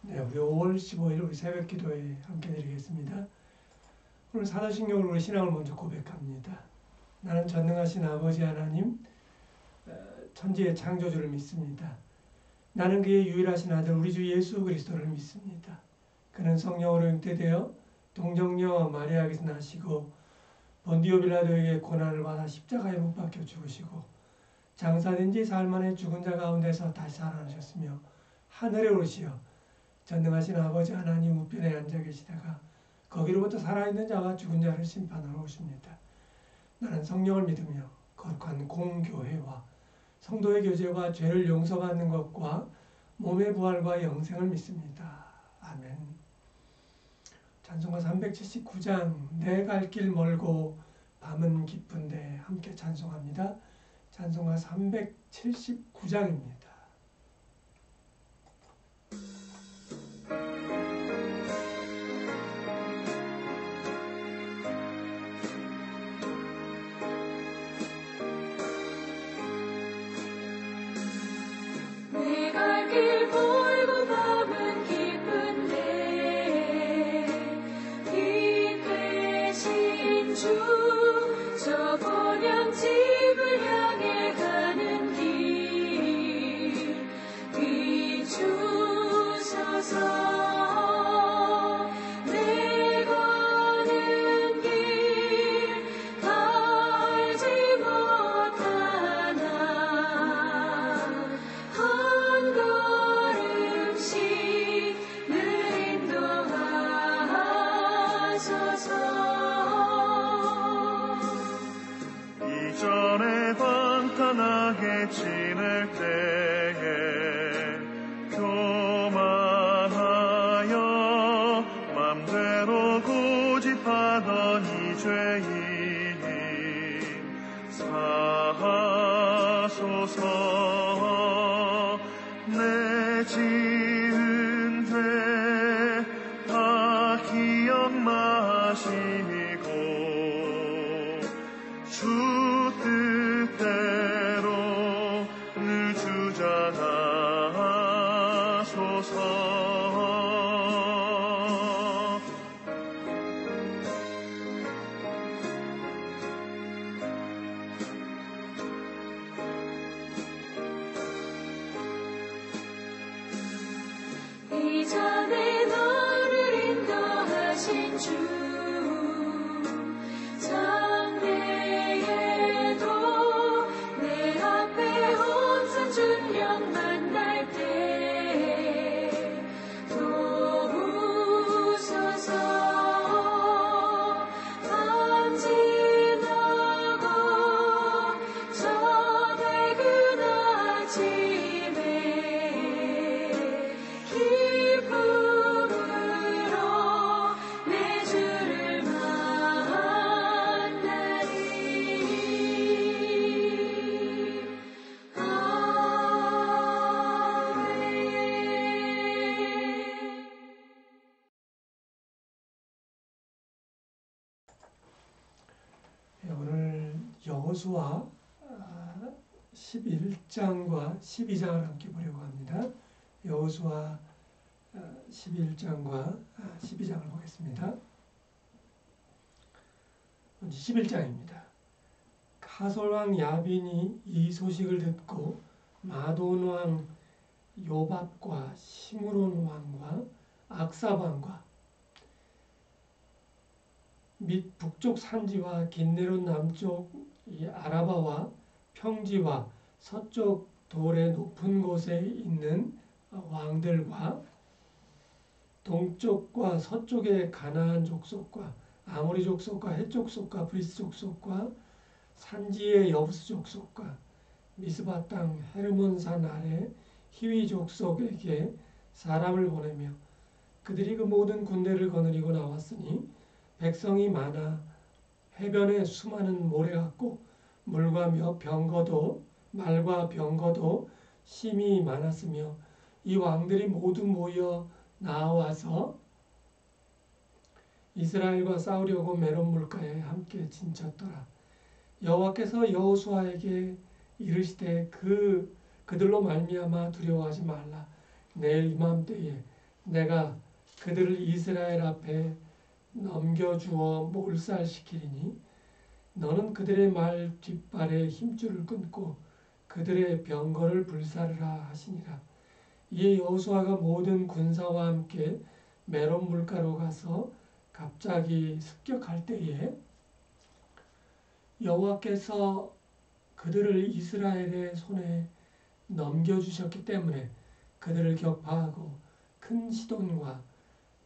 네, 우리 5월 15일 우리 새벽 기도에 함께 드리겠습니다. 오늘 사도신경으로 우리 신앙을 먼저 고백합니다. 나는 전능하신 아버지 하나님, 천지의 창조주를 믿습니다. 나는 그의 유일하신 아들 우리 주 예수 그리스도를 믿습니다. 그는 성령으로 잉태되어 동정녀 마리아에게서 나시고 본디오 빌라도에게 고난을 받아 십자가에 못 박혀 죽으시고 장사된 지 사흘 만에 죽은 자 가운데서 다시 살아나셨으며 하늘에 오르시어 전능하신 아버지 하나님 우편에 앉아 계시다가 거기로부터 살아있는 자와 죽은 자를 심판하러 오십니다. 나는 성령을 믿으며 거룩한 공교회와 성도의 교제와 죄를 용서받는 것과 몸의 부활과 영생을 믿습니다. 아멘. 찬송가 379장 내 갈 길 멀고 밤은 깊은데 함께 찬송합니다. 찬송가 379장입니다. 지낼 때에 교만하여 맘대로 고집하던 이 죄인 사하소서. 내 지은 죄 다 기억 마시고 주 뜻대로 이전에 너를 인도하신 주 장래에도 내 앞에 온산 준령 만날 때 도우소서. 밤 지나고 저 밝은 아침에 기쁨으로 내 주를 만나리. 네, 오늘 여호수아 11장과 12장을 함께 보려고 합니다. 여호수아 11장과 12장을 보겠습니다. 먼저 11장입니다. 하솔왕 야빈이 이 소식을 듣고 마돈왕 요밥과 시므론 왕과 악삽 왕과 및 북쪽 산지와 긴네롯 남쪽 아라바와 평지와 서쪽 돌의 높은 곳에 있는 왕들과 동쪽과 서쪽의 가나안 족속과 아모리 족속과 헷 족속과 브리스 족속과 산지의 여부스 족속과 미스바 땅 헤르몬산 아래 히위 족속에게 사람을 보내며 그들이 그 모든 군대를 거느리고 나왔으니 백성이 많아 해변에 수많은 모래 같고 물과 말과 병거도 심히 많았으며 이 왕들이 모두 모여 나와서 이스라엘과 싸우려고 메론 물가에 함께 진쳤더라. 여호와께서 여호수아에게 이르시되 그들로 말미암아 두려워하지 말라. 내일 이맘때에 내가 그들을 이스라엘 앞에 넘겨주어 몰살시키리니 너는 그들의 말 뒷발에 힘줄을 끊고 그들의 병거를 불사르라 하시니라. 이에 여호수아가 모든 군사와 함께 메론 물가로 가서 갑자기 습격할 때에 여호와께서 그들을 이스라엘의 손에 넘겨주셨기 때문에 그들을 격파하고 큰 시돈과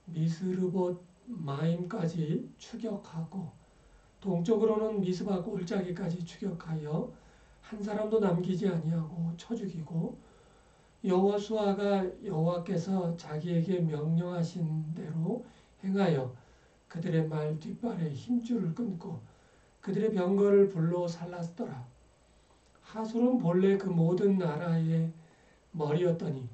미스르봇 마임까지 추격하고 동쪽으로는 미스바 골짜기까지 추격하여 한 사람도 남기지 아니하고 쳐 죽이고 여호수아가 여호와께서 자기에게 명령하신 대로 행하여 그들의 말 뒷발에 힘줄을 끊고 그들의 병거를 불로 살랐더라. 하솔은 본래 그 모든 나라의 머리였더니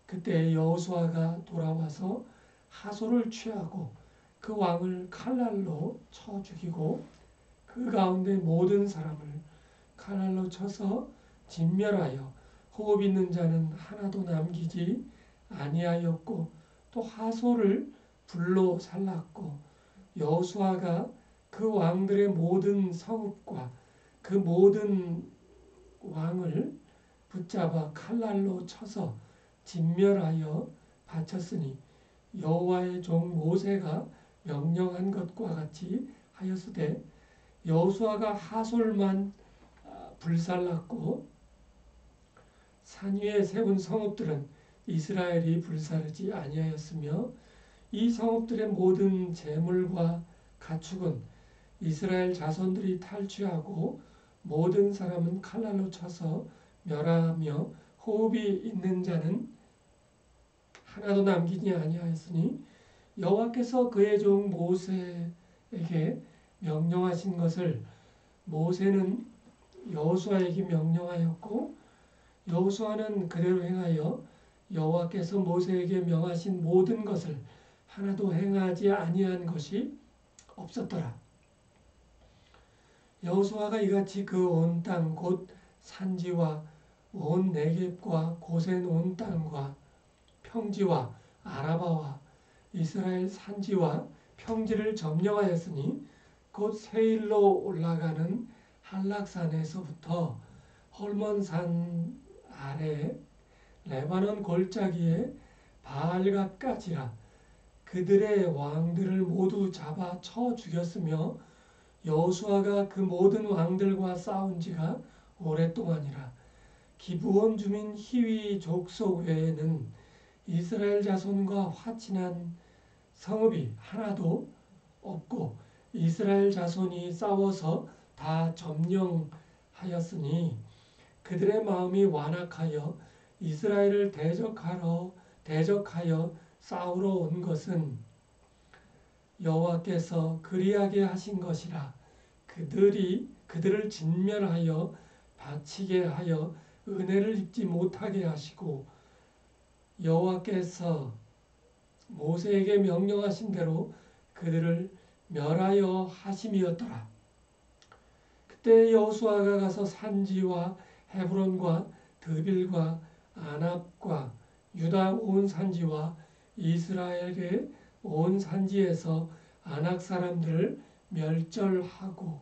그때 여호수아가 돌아와서 하솔을 취하고 그 왕을 칼날로 쳐 죽이고 그 가운데 모든 사람을 칼날로 쳐서 진멸하여 호흡 있는 자는 하나도 남기지 아니하였고 또 하솔을 불로 살랐고 여호수아가 그 왕들의 모든 성읍과 그 모든 왕을 붙잡아 칼날로 쳐서 진멸하여 바쳤으니 여호와의 종 모세가 명령한 것과 같이 하였으되 여호수아가 하솔만 불살랐고 산 위에 세운 성읍들은 이스라엘이 불사르지 아니하였으며 이 성읍들의 모든 재물과 가축은 이스라엘 자손들이 탈취하고 모든 사람은 칼날로 쳐서 멸하며 호흡이 있는 자는 하나도 남기지 아니하였으니 여호와께서 그의 종 모세에게 명령하신 것을 모세는 여호수아에게 명령하였고 여호수아는 그대로 행하여 여호와께서 모세에게 명하신 모든 것을 하나도 행하지 아니한 것이 없었더라. 여호수아가 이같이 그 온 땅 곧 산지와 온 네겝과 고센 온 땅과 평지와 아라바와 이스라엘 산지와 평지를 점령하였으니 곧 세일로 올라가는 한락산에서부터 헐몬산 아래 레바논 골짜기에 바알갓까지라. 그들의 왕들을 모두 잡아 쳐 죽였으며 여호수아가 그 모든 왕들과 싸운 지가 오랫동안이라. 기브온 주민 히위 족속 외에는 이스라엘 자손과 화친한 성읍이 하나도 없고 이스라엘 자손이 싸워서 다 점령하였으니 그들의 마음이 완악하여 이스라엘을 대적하여 싸우러 온 것은 여호와께서 그리하게 하신 것이라. 그들을 진멸하여 바치게 하여 은혜를 입지 못하게 하시고 여호와께서 모세에게 명령하신 대로 그들을 멸하여 하심이었더라. 그때 여호수아가 가서 산지와 헤브론과 드빌과 아납과 유다 온 산지와 이스라엘의 온 산지에서 아낙 사람들을 멸절하고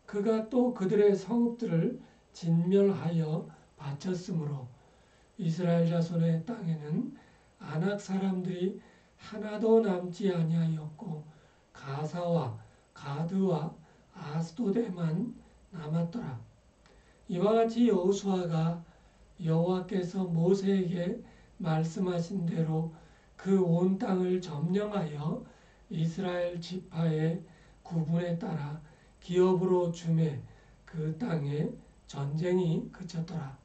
그가 또 그들의 성읍들을 진멸하여 바쳤으므로 이스라엘 자손의 땅에는 아낙 사람들이 하나도 남지 아니하였고 가사와 가드와 아스도데만 남았더라. 이와 같이 여호수아가 여호와께서 모세에게 말씀하신 대로 그 온 땅을 점령하여 이스라엘 지파의 구분에 따라 기업으로 주매 그 땅에 전쟁이 그쳤더라.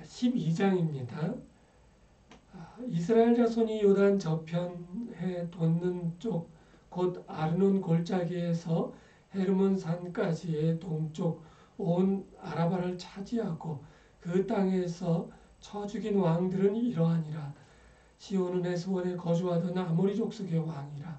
12장입니다. 이스라엘 자손이 요단 저편에 돋는 쪽 곧 아르논 골짜기에서 헤르몬 산까지의 동쪽 온 아라바를 차지하고 그 땅에서 쳐 죽인 왕들은 이러하니라. 시온은 헤스본에 거주하던 아모리 족속의 왕이라.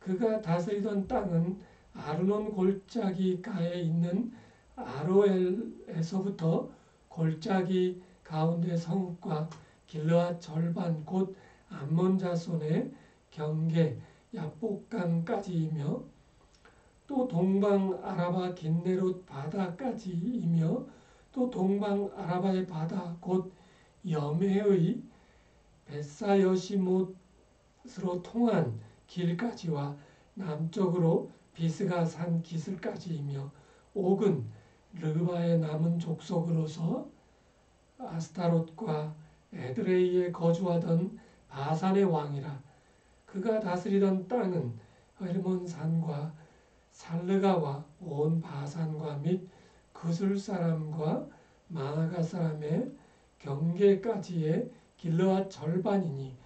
그가 다스리던 땅은 아르논 골짜기가에 있는 아로엘에서부터 골짜기 가운데 성읍과 길르앗 절반 곧 암몬 자손의 경계 야복강까지이며 또 동방 아라바 긴네롯 바다까지이며 또 동방 아라바의 바다 곧 여메의 벳사여시못으로 통한 길까지와 남쪽으로 비스가 산 기슭까지이며 옥은 르바의 남은 족속으로서 아스타롯과 에드레이에 거주하던 바산의 왕이라. 그가 다스리던 땅은 헤르몬 산과 살르가와 온 바산과 및 그술 사람과 마아가 사람의 경계까지의 길르앗 절반이니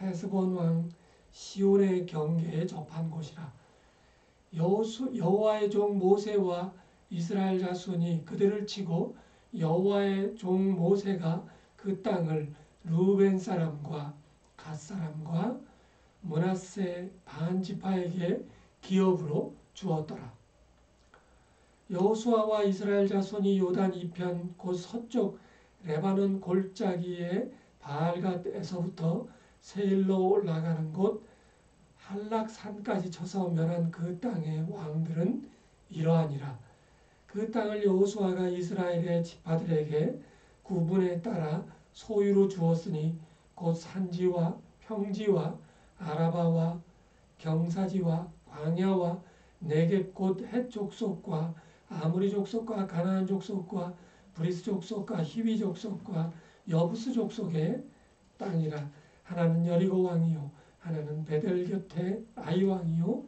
헤스본 왕 시온의 경계에 접한 곳이라. 여호와의 종 모세와 이스라엘 자손이 그들을 치고 여호와의 종 모세가 그 땅을 루벤 사람과 갓 사람과 므낫세 반 지파에게 기업으로 주었더라. 여호수아와 이스라엘 자손이 요단 이편 곧 서쪽 레바논 골짜기의 바알갓에서부터 세일로 올라가는 곳 한락산까지 쳐서 멸한 그 땅의 왕들은 이러하니라. 그 땅을 여호수아가 이스라엘의 지파들에게 구분에 따라 소유로 주었으니 곧 산지와 평지와 아라바와 경사지와 광야와 네겝 곧 헷 족속과 아모리 족속과 가나안 족속과 브리스 족속과 히위 족속과 여부스 족속의 땅이라. 하나는 여리고 왕이요 하나는 베델 곁에 아이 왕이요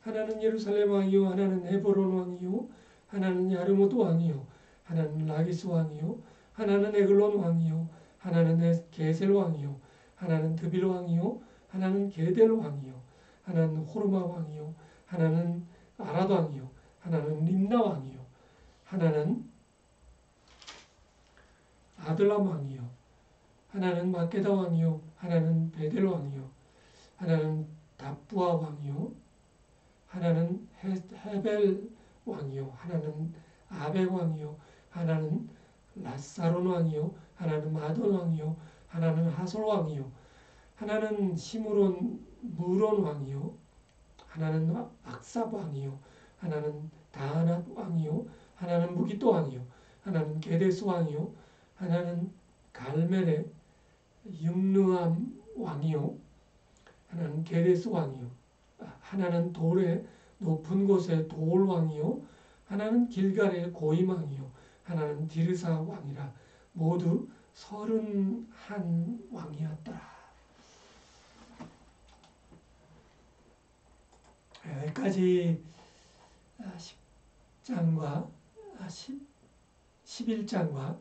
하나는 예루살렘 왕이요 하나는 헤브론 왕이요 하나는 야르무드 왕이요 하나는 라기스 왕이요 하나는 에글론 왕이요 하나는 게셀 왕이요 하나는 드빌 왕이요 하나는 게델 왕이요 하나는 호르마 왕이요 하나는 아랏 왕이요 하나는 림나 왕이요 하나는 아들람 왕이요 하나는 마케다 왕이요 하나는 베델 왕이요 하나는 답부아 왕이요 하나는 헤벨 왕이요 하나는 아벡 왕이요 하나는 라사론 왕이요 하나는 마돈 왕이요 하나는 하솔 왕이요 하나는 시므론 무론 왕이요 하나는 악삽 왕이요 하나는 다하낫 왕이요 하나는 무기또 왕이요 하나는 게데스 왕이요 하나는 갈멜의 융르암 왕이요 하나는 게데스 왕이요 하나는 돌의 높은 곳의 돌 왕이요 하나는 길갈의 고임 왕이요 하나는 디르사 왕이라. 모두 31 왕이었더라. 여기까지 10장과 11장과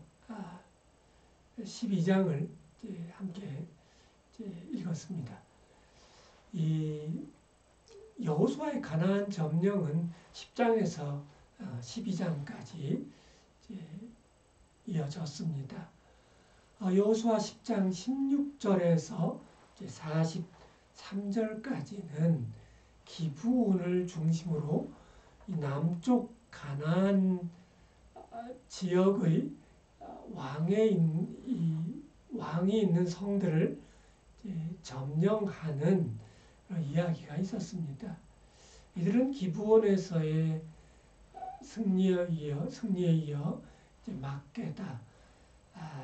12장을 함께 읽었습니다. 이 여호수아의 가나안 점령은 10장에서 12장까지 이어졌습니다. 여호수아 10장 16절에서 43절까지는 기브온을 중심으로 이 남쪽 가나안 지역의 왕이 있는 성들을 점령하는 이야기가 있었습니다. 이들은 기브온에서의 승리에 이어 막게다,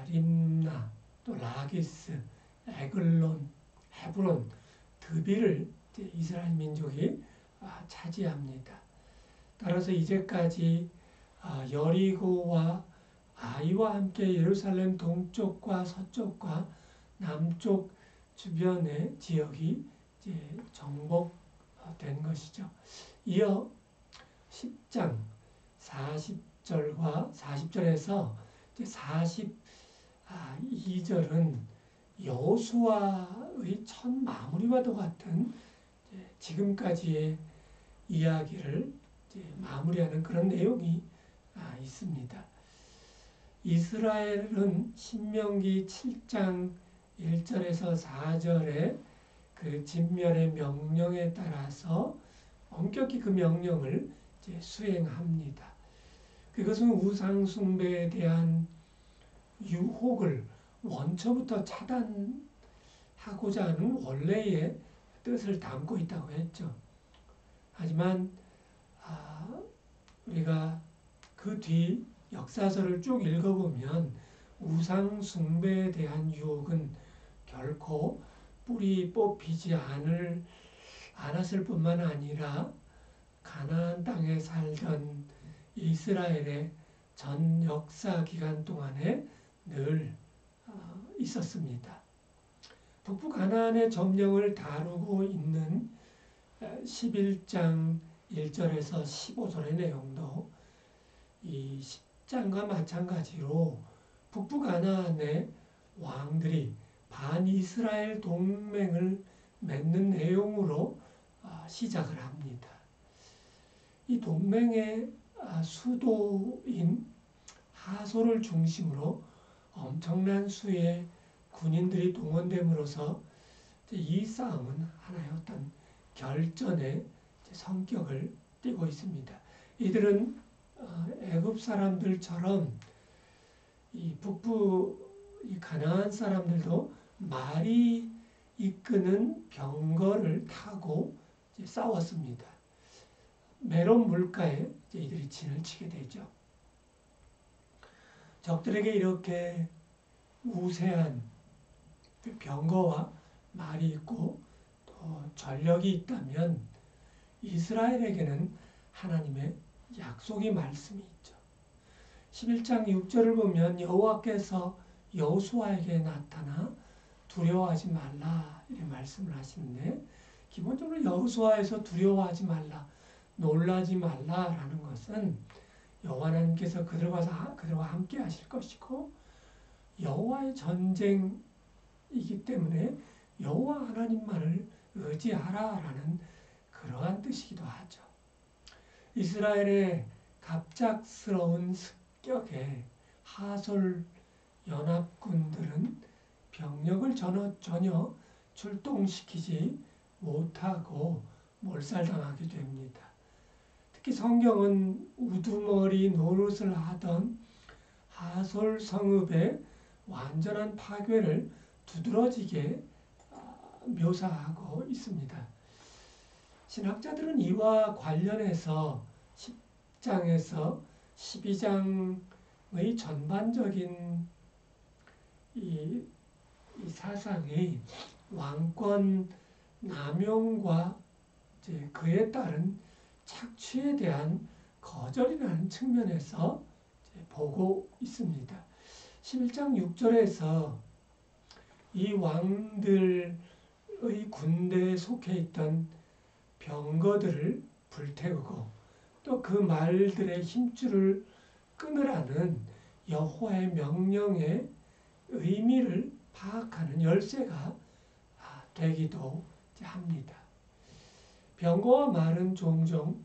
림나, 또 라기스, 에글론, 헤브론, 드빌을 이스라엘 민족이 차지합니다. 따라서 이제까지 여리고와 아이와 함께 예루살렘 동쪽과 서쪽과 남쪽 주변의 지역이 이제 정복된 것이죠. 이어 10장 40절과 40절에서 42절은 여호수아의 첫 마무리와도 같은 지금까지의 이야기를 마무리하는 그런 내용이 있습니다. 이스라엘은 신명기 7장 1절에서 4절의 그 진멸의 명령에 따라서 엄격히 그 명령을 수행합니다. 그것은 우상 숭배에 대한 유혹을 원초부터 차단하는 하고자 하는 원래의 뜻을 담고 있다고 했죠. 하지만 우리가 그 뒤 역사서를 쭉 읽어보면 우상 숭배에 대한 유혹은 결코 뿌리 뽑히지 않았을 뿐만 아니라 가나안 땅에 살던 이스라엘의 전 역사 기간 동안에 늘 있었습니다. 북부 가나안의 점령을 다루고 있는 11장 1절에서 15절의 내용도 이 10장과 마찬가지로 북부 가나안의 왕들이 반이스라엘 동맹을 맺는 내용으로 시작을 합니다. 이 동맹의 수도인 하솔을 중심으로 엄청난 수의 군인들이 동원됨으로써 이 싸움은 하나의 어떤 결전의 성격을 띠고 있습니다. 이들은 애굽 사람들처럼 이 북부 이 가나안 사람들도 말이 이끄는 병거를 타고 싸웠습니다. 메론 물가에 이들이 진을 치게 되죠. 적들에게 이렇게 우세한 병거와 말이 있고 또 전력이 있다면 이스라엘에게는 하나님의 약속의 말씀이 있죠. 11장 6절을 보면 여호와께서 여호수아에게 나타나 두려워하지 말라 이렇게 말씀을 하시는데 기본적으로 여호수아에서 두려워하지 말라, 놀라지 말라라는 것은 여호와 하나님께서 그들과 함께 하실 것이고 여호와의 전쟁이기 때문에 여호와 하나님만을 의지하라라는 그러한 뜻이기도 하죠. 이스라엘의 갑작스러운 습격에 하솔 연합군들은 병력을 전혀 출동시키지 못하고 몰살당하게 됩니다. 특히 성경은 우두머리 노릇을 하던 하솔 성읍의 완전한 파괴를 두드러지게 묘사하고 있습니다. 신학자들은 이와 관련해서 10장에서 12장의 전반적인 이 사상이 왕권 남용과 이제 그에 따른 착취에 대한 거절이라는 측면에서 보고 있습니다. 11장 6절에서 이 왕들의 군대에 속해 있던 병거들을 불태우고 또 그 말들의 힘줄을 끊으라는 여호와의 명령의 의미를 파악하는 열쇠가 되기도 합니다. 병거와 말은 종종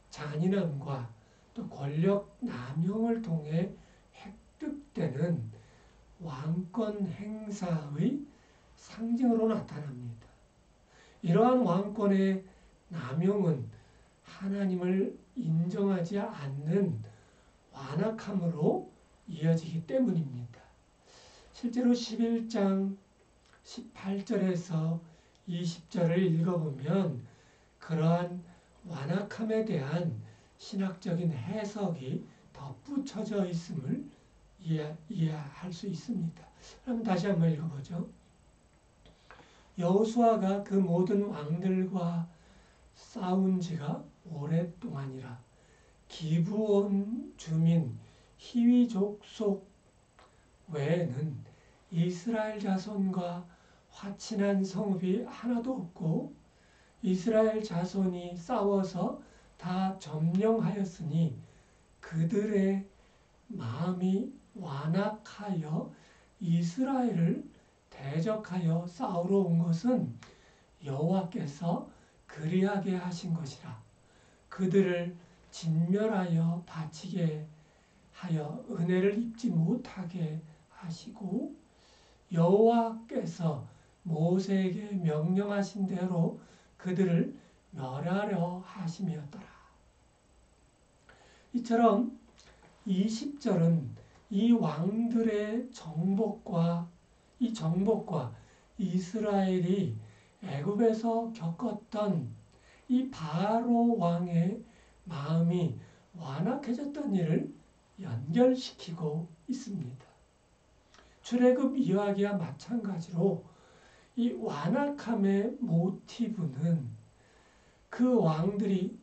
잔인함과 또 권력 남용을 통해 획득되는 왕권 행사의 상징으로 나타납니다. 이러한 왕권의 남용은 하나님을 인정하지 않는 완악함으로 이어지기 때문입니다. 실제로 11장 18절에서 20절을 읽어보면 그러한 완악함에 대한 신학적인 해석이 덧붙여져 있음을 이해할 수 있습니다. 그럼 다시 한번 읽어보죠. 여호수아가 그 모든 왕들과 싸운 지가 오랫동안이라 기브온 주민 히위 족속 외에는 이스라엘 자손과 화친한 성읍이 하나도 없고 이스라엘 자손이 싸워서 다 점령하였으니 그들의 마음이 완악하여 이스라엘을 대적하여 싸우러 온 것은 여호와께서 그리하게 하신 것이라. 그들을 진멸하여 바치게 하여 은혜를 입지 못하게 하시고 여호와께서 모세에게 명령하신 대로 그들을 멸하려 하심이었더라. 이처럼 20절은 이 왕들의 정복과 이스라엘이 애굽에서 겪었던 이 바로 왕의 마음이 완악해졌던 일을 연결시키고 있습니다. 출애굽 이야기와 마찬가지로 이 완악함의 모티브는 그 왕들이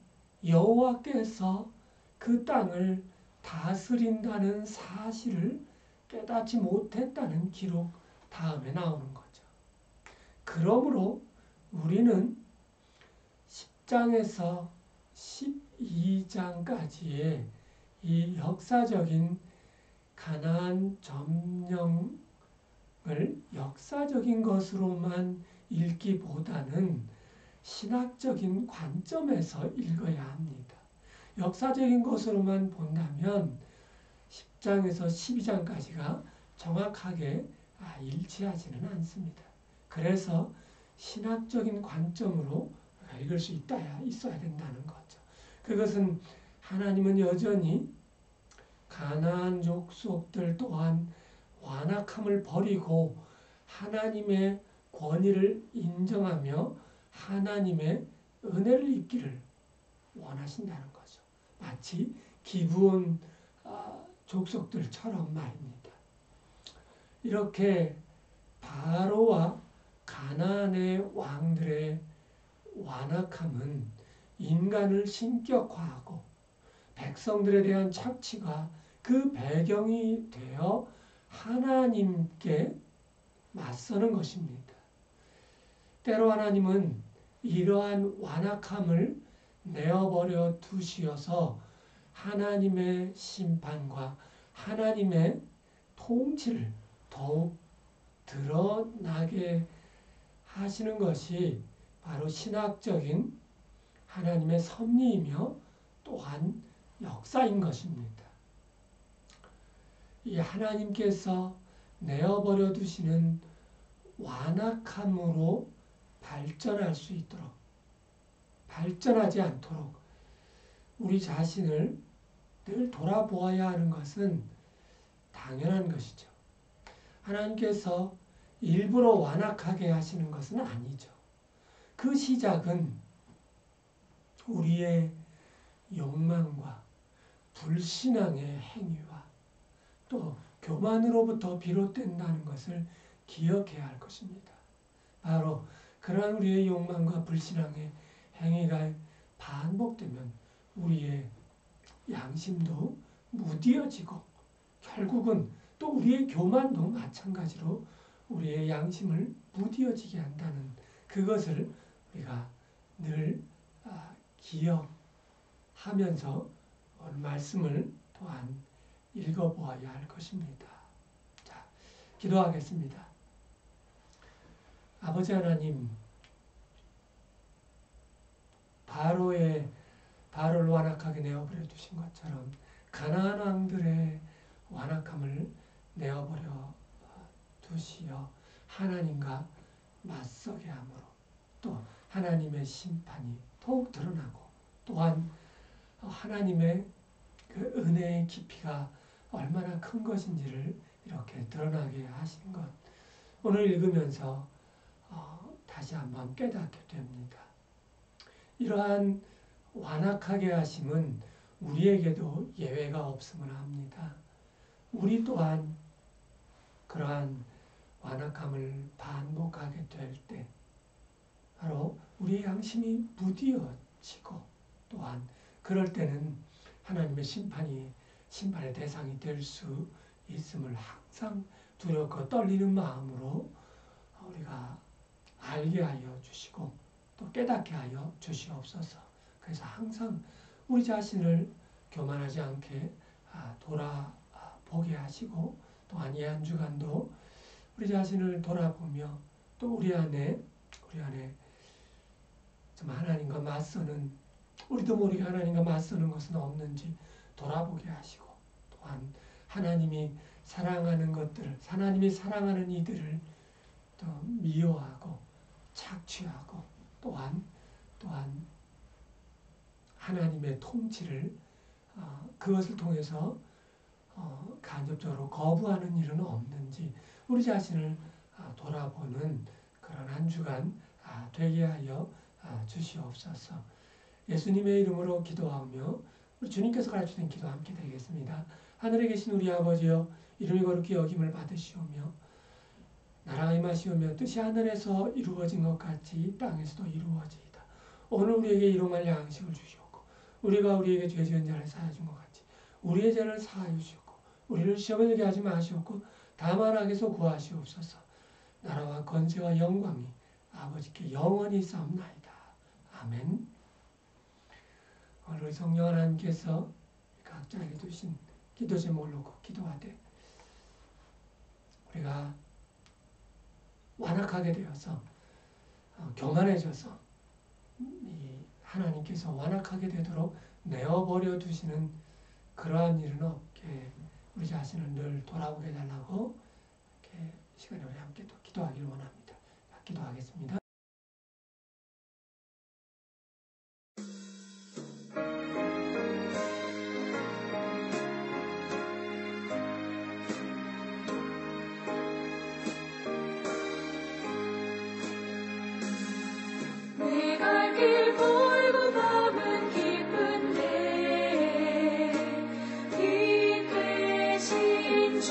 여호와께서 그 땅을 다스린다는 사실을 깨닫지 못했다는 기록 다음에 나오는 거죠. 그러므로 우리는 10장에서 12장까지의 이 역사적인 가나안 점령을 역사적인 것으로만 읽기보다는 신학적인 관점에서 읽어야 합니다. 역사적인 것으로만 본다면 10장에서 12장까지가 정확하게 일치하지는 않습니다. 그래서 신학적인 관점으로 읽을 수 있어야 된다는 거죠. 그것은 하나님은 여전히 가나안 족속들 또한 완악함을 버리고 하나님의 권위를 인정하며 하나님의 은혜를 입기를 원하신다는 거죠. 마치 기브온 족속들처럼 말입니다. 이렇게 바로와 가나안의 왕들의 완악함은 인간을 신격화하고 백성들에 대한 착취가 그 배경이 되어 하나님께 맞서는 것입니다. 때로 하나님은 이러한 완악함을 내어버려 두시어서 하나님의 심판과 하나님의 통치를 더욱 드러나게 하시는 것이 바로 신학적인 하나님의 섭리이며 또한 역사인 것입니다. 이 하나님께서 내어버려 두시는 완악함으로 발전할 수 있도록, 발전하지 않도록 우리 자신을 늘 돌아보아야 하는 것은 당연한 것이죠. 하나님께서 일부러 완악하게 하시는 것은 아니죠. 그 시작은 우리의 욕망과 불신앙의 행위와 또 교만으로부터 비롯된다는 것을 기억해야 할 것입니다. 바로 그러한 우리의 욕망과 불신앙의 행위가 반복되면 우리의 양심도 무디어지고 결국은 또 우리의 교만도 마찬가지로 우리의 양심을 무디어지게 한다는 그것을 우리가 늘 기억하면서 오늘 말씀을 또한 읽어보아야 할 것입니다. 자, 기도하겠습니다. 아버지 하나님, 바로를 완악하게 내어버려 주신 것처럼 가나안 왕들의 완악함을 내어버려 두시어 하나님과 맞서게 함으로 또 하나님의 심판이 더욱 드러나고 또한 하나님의 그 은혜의 깊이가 얼마나 큰 것인지를 이렇게 드러나게 하신 것 오늘 읽으면서 다시 한번 깨닫게 됩니다. 이러한 완악하게 하심은 우리에게도 예외가 없음을 합니다. 우리 또한 그러한 완악함을 반복하게 될 때 바로 우리의 양심이 무디어지고 또한 그럴 때는 하나님의 심판의 대상이 될 수 있음을 항상 두렵고 떨리는 마음으로 우리가 알게 하여 주시고 또 깨닫게 하여 주시옵소서. 그래서 항상 우리 자신을 교만하지 않게 돌아보게 하시고 또한 이 한 주간도 우리 자신을 돌아보며 또 우리 안에 좀 하나님과 맞서는 우리도 모르게 하나님과 맞서는 것은 없는지 돌아보게 하시고 또한 하나님이 사랑하는 것들, 하나님이 사랑하는 이들을 또 미워하고 착취하고 또한 하나님의 통치를 그것을 통해서 간접적으로 거부하는 일은 없는지 우리 자신을 돌아보는 그런 한 주간 되게 하여 주시옵소서. 예수님의 이름으로 기도하며 우리 주님께서 가르치는 기도 함께 드리겠습니다. 하늘에 계신 우리 아버지여, 이름이 거룩히 여김을 받으시오며 나라가 임하시오며 뜻이 하늘에서 이루어진 것 같이 땅에서도 이루어지이다. 오늘 우리에게 일용할 양식을 주시옵고 우리가 우리에게 죄 지은 자를 사하여 준 것 같이 우리의 죄를 사하여 주시옵고 우리를 시험에 들게 하지 마시옵고 다만 악에서 구하시옵소서. 나라와 권세와 영광이 아버지께 영원히 있사옵나이다. 아멘. 오늘 성령 하나님께서 각자에게 주신 기도 제목을 놓고 기도하되 우리가 완악하게 되어서 교만해져서 이 하나님께서 완악하게 되도록 내어버려 두시는 그러한 일은 없게 우리 자신을 늘 돌아보게 해달라고 이렇게 시간에 우리 함께 또 기도하기를 원합니다. 기도하겠습니다. 내 갈 길 멀고 밤은 깊은데 빛 되신 주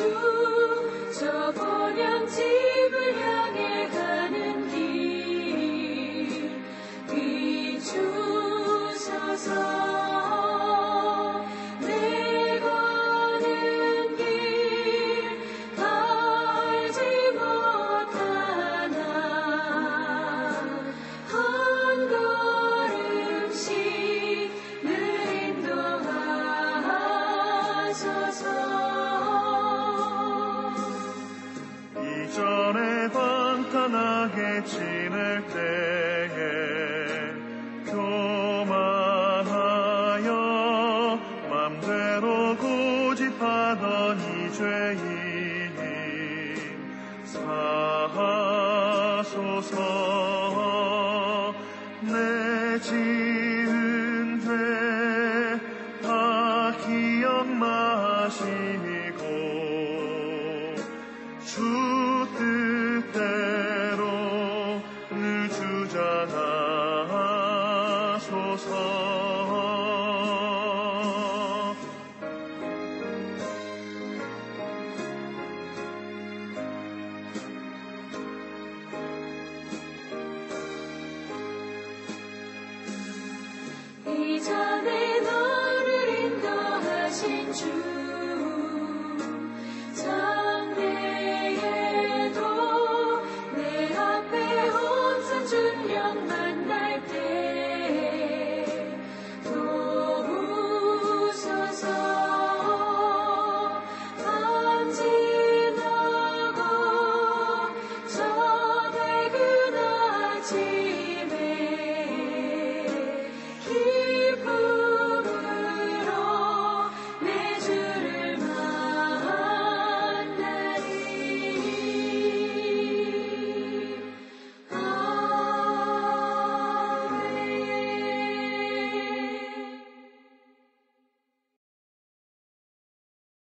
저 본향집을 향해 가는 길 비추소서. 내 가는 길 알지 못하나 한 걸음씩 늘 인도하소서. 이전에 방탕하게 지낼 때에 교만하여 맘대로 고집하던 이 죄인 사하소서. 내 지은 죄 다 기억 마시고 주 뜻대로 늘 주장하소서. 이전에 너를 인도하신 주